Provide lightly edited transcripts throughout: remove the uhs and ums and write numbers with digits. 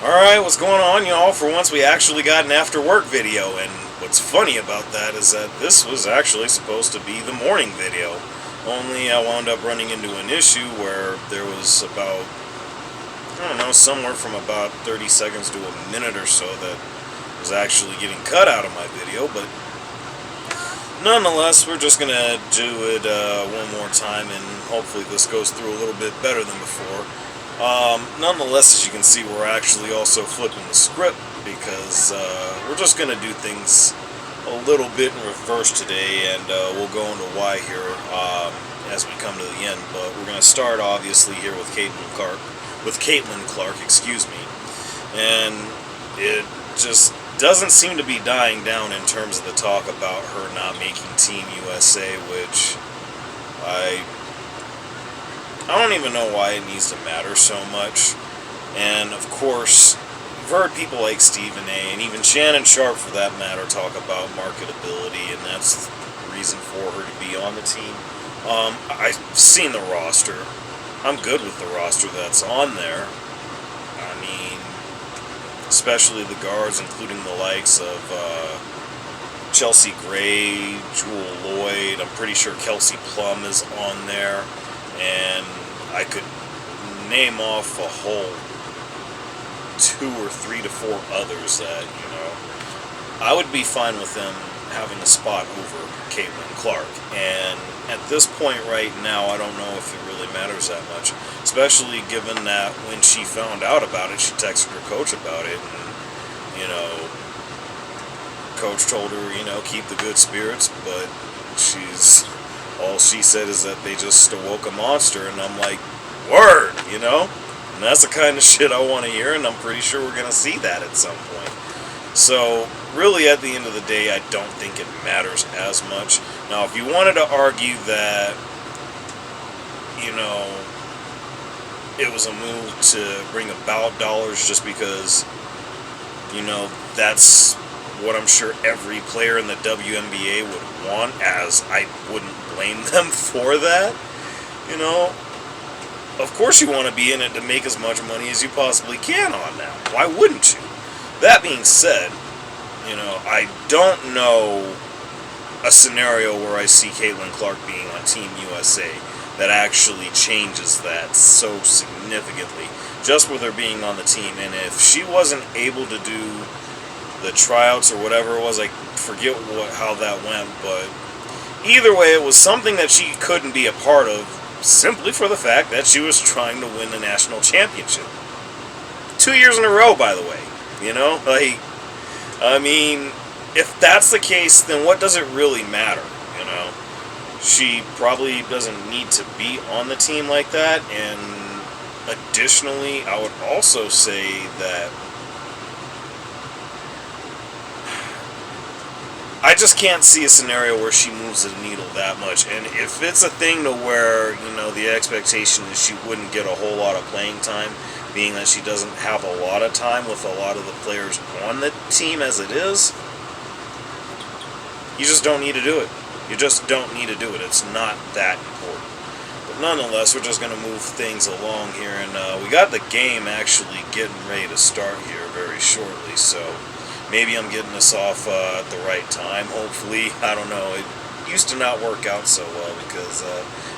Alright, what's going on, y'all? For once, we actually got an after-work video, and what's funny about that is that this was actually supposed to be the morning video. Only I wound up running into an issue where there was about, I don't know, somewhere from about 30 seconds to a minute or so that was actually getting cut out of my video, but nonetheless, we're just gonna do it one more time, and hopefully this goes through a little bit better than before. Nonetheless, as you can see, we're actually also flipping the script because we're just going to do things a little bit in reverse today, and we'll go into why here as we come to the end. But we're going to start obviously here with Caitlin Clark, excuse me, and it just doesn't seem to be dying down in terms of the talk about her not making Team USA, which I don't even know why it needs to matter so much. And of course, you've heard people like Stephen A. and even Shannon Sharp, for that matter, talk about marketability, and that's the reason for her to be on the team. I've seen the roster. I'm good with the roster that's on there. I mean, especially the guards, including the likes of Chelsea Gray, Jewel Lloyd. I'm pretty sure Kelsey Plum is on there. And I could name off a whole 2 or 3 to 4 others that, I would be fine with them having a spot over Caitlin Clark. And at this point right now, I don't know if it really matters that much, especially given that when she found out about it, she texted her coach about it, and, coach told her, keep the good spirits, but all she said is that they just awoke a monster, and I'm like, word, And that's the kind of shit I want to hear, and I'm pretty sure we're going to see that at some point. So, really, at the end of the day, I don't think it matters as much. Now, if you wanted to argue that, it was a move to bring about dollars just because, that's what I'm sure every player in the WNBA would want, as I wouldn't blame them for that. Of course you want to be in it to make as much money as you possibly can on that. Why wouldn't you? That being said, I don't know a scenario where I see Caitlin Clark being on Team USA that actually changes that so significantly, just with her being on the team. And if she wasn't able to do the tryouts or whatever it was, I forget how that went, but either way, it was something that she couldn't be a part of simply for the fact that she was trying to win the national championship. 2 years in a row, by the way. If that's the case, then what does it really matter? She probably doesn't need to be on the team like that, and additionally, I would also say that I just can't see a scenario where she moves the needle that much. And if it's a thing to where, the expectation is she wouldn't get a whole lot of playing time, being that she doesn't have a lot of time with a lot of the players on the team as it is, you just don't need to do it. You just don't need to do it. It's not that important. But nonetheless, we're just going to move things along here. And we got the game actually getting ready to start here very shortly, so maybe I'm getting this off at the right time, hopefully. I don't know. It used to not work out so well because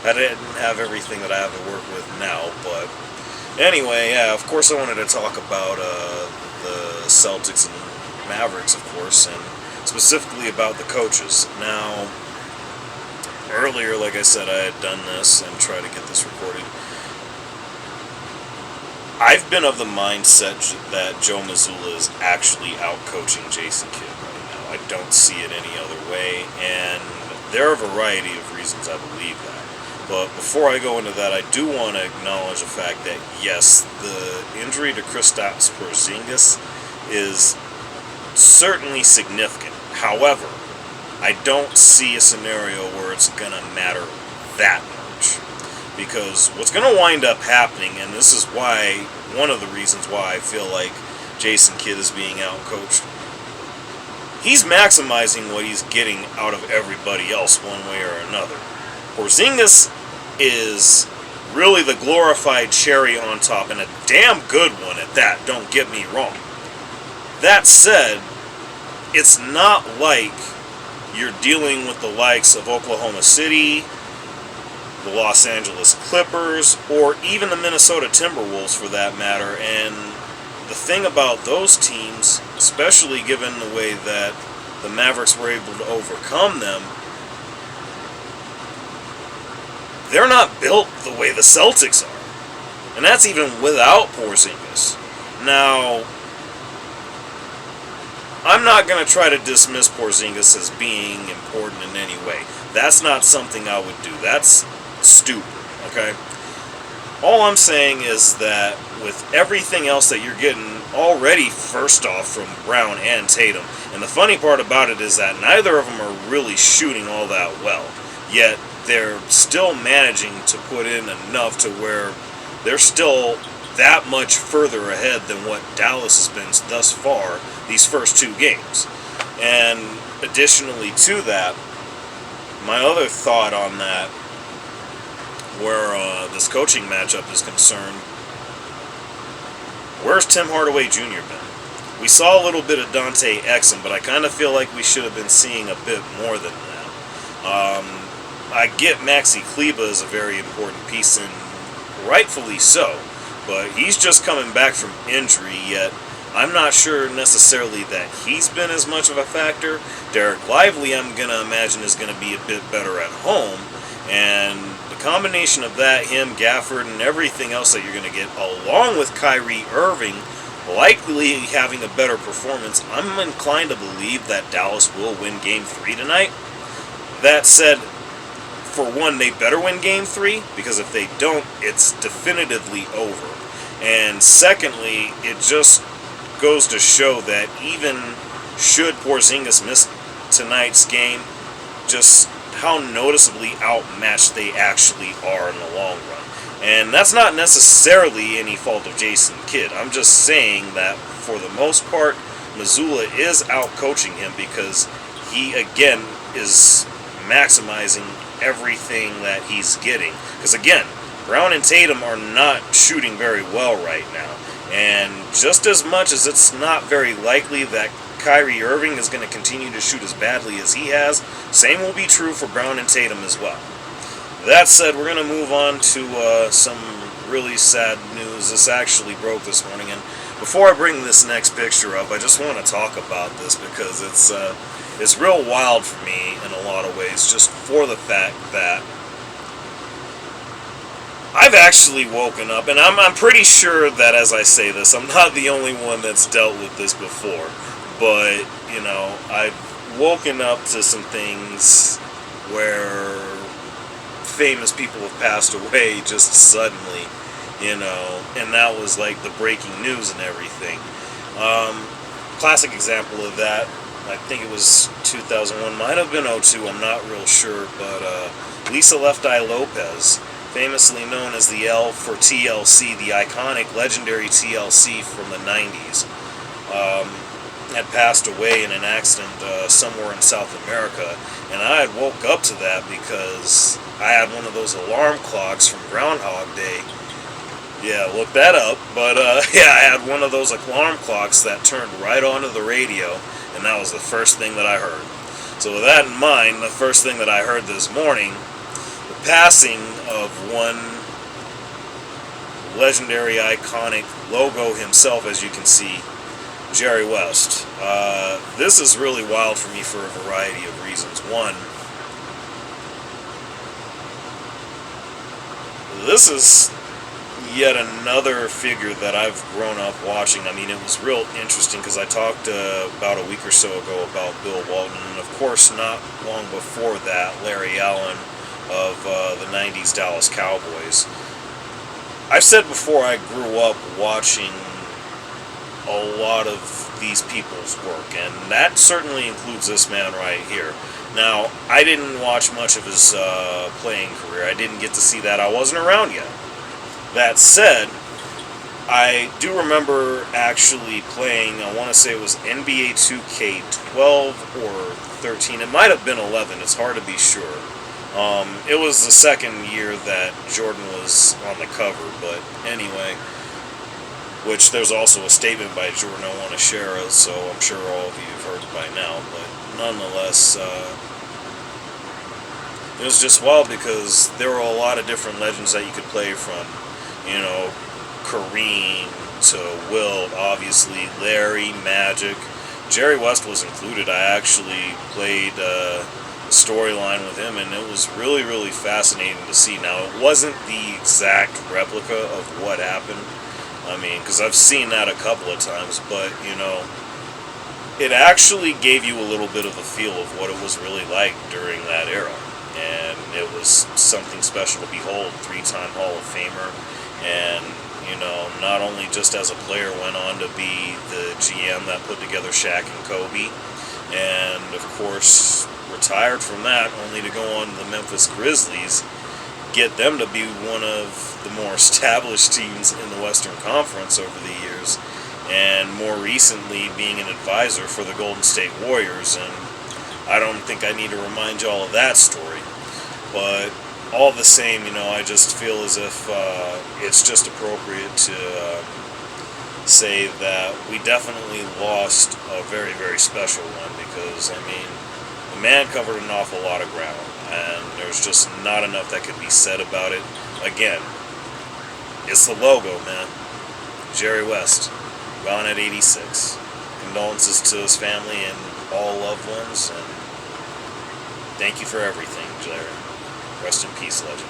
I didn't have everything that I have to work with now. But anyway, yeah, of course I wanted to talk about the Celtics and Mavericks, of course, and specifically about the coaches. Now, earlier, like I said, I had done this and tried to get this recorded. I've been of the mindset that Joe Mazzulla is actually out-coaching Jason Kidd right now. I don't see it any other way, and there are a variety of reasons I believe that. But before I go into that, I do want to acknowledge the fact that, yes, the injury to Kristaps Porzingis is certainly significant. However, I don't see a scenario where it's going to matter that much. Because what's going to wind up happening, and this is one of the reasons why I feel like Jason Kidd is being out-coached, he's maximizing what he's getting out of everybody else one way or another. Porzingis is really the glorified cherry on top, and a damn good one at that, don't get me wrong. That said, it's not like you're dealing with the likes of Oklahoma City, the Los Angeles Clippers, or even the Minnesota Timberwolves for that matter. And the thing about those teams, especially given the way that the Mavericks were able to overcome them, they're not built the way the Celtics are. And that's even without Porzingis. Now, I'm not going to try to dismiss Porzingis as being important in any way. That's not something I would do. That's stupid, okay? All I'm saying is that with everything else that you're getting already, first off, from Brown and Tatum, and the funny part about it is that neither of them are really shooting all that well, yet they're still managing to put in enough to where they're still that much further ahead than what Dallas has been thus far these first two games. And additionally to that, my other thought on that, where this coaching matchup is concerned, where's Tim Hardaway Jr. been? We saw a little bit of Dante Exum, but I kind of feel like we should have been seeing a bit more than that. I get Maxi Kleber is a very important piece, and rightfully so, but he's just coming back from injury, yet I'm not sure necessarily that he's been as much of a factor. Derek Lively, I'm going to imagine, is going to be a bit better at home, and the combination of that, him, Gafford, and everything else that you're going to get, along with Kyrie Irving likely having a better performance, I'm inclined to believe that Dallas will win Game 3 tonight. That said, for one, they better win Game 3, because if they don't, it's definitively over. And secondly, it just goes to show that even should Porzingis miss tonight's game, just how noticeably outmatched they actually are in the long run. And that's not necessarily any fault of Jason Kidd. I'm just saying that for the most part, Mazzulla is out-coaching him because he, again, is maximizing everything that he's getting. Because, again, Brown and Tatum are not shooting very well right now. And just as much as it's not very likely that Kyrie Irving is going to continue to shoot as badly as he has, same will be true for Brown and Tatum as well. That said, we're going to move on to some really sad news. This actually broke this morning, and before I bring this next picture up, I just want to talk about this because it's real wild for me in a lot of ways, just for the fact that I've actually woken up, and I'm pretty sure that as I say this, I'm not the only one that's dealt with this before, but, you know, I've woken up to some things where famous people have passed away just suddenly, you know, and that was like the breaking news and everything. Classic example of that, I think it was 2001, might have been 2002, I'm not real sure, but Lisa Left Eye Lopez, famously known as the L for TLC, the iconic, legendary TLC from the 90s, had passed away in an accident somewhere in South America, and I had woke up to that because I had one of those alarm clocks from Groundhog Day. Yeah, look that up, but yeah, I had one of those alarm clocks that turned right onto the radio, and that was the first thing that I heard. So with that in mind, the first thing that I heard this morning, the passing of one legendary, iconic logo himself, as you can see, Jerry West. This is really wild for me for a variety of reasons. One, this is yet another figure that I've grown up watching. I mean, it was real interesting because I talked about a week or so ago about Bill Walton, and of course not long before that, Larry Allen of the 90s Dallas Cowboys. I've said before, I grew up watching a lot of these people's work, and that certainly includes this man right here. Now, I didn't watch much of his playing career. I didn't get to see that. I wasn't around yet. That said, I do remember actually playing, I want to say it was NBA 2K 12 or 13. It might have been 11. It's hard to be sure. It was the second year that Jordan was on the cover, but anyway, which there's also a statement by Jordan I want to share, so I'm sure all of you have heard it by now, but nonetheless, it was just wild because there were a lot of different legends that you could play from, you know, Kareem to Wilt, obviously, Larry, Magic, Jerry West was included. I actually played the storyline with him, and it was really, really fascinating to see. Now, it wasn't the exact replica of what happened. I mean, because I've seen that a couple of times, but, you know, it actually gave you a little bit of a feel of what it was really like during that era. And it was something special to behold. 3-time Hall of Famer, and you know, not only just as a player, went on to be the GM that put together Shaq and Kobe, and of course retired from that, only to go on to the Memphis Grizzlies, get them to be one of the more established teams in the Western Conference over the years, and more recently being an advisor for the Golden State Warriors. And I don't think I need to remind you all of that story, but all the same, you know, I just feel as if it's just appropriate to say that we definitely lost a very, very special one, because, I mean, the man covered an awful lot of ground, and there's just not enough that could be said about it. Again, it's the logo, man. Jerry West, gone at 86. Condolences to his family and all loved ones, and thank you for everything, Jerry. Rest in peace, legend.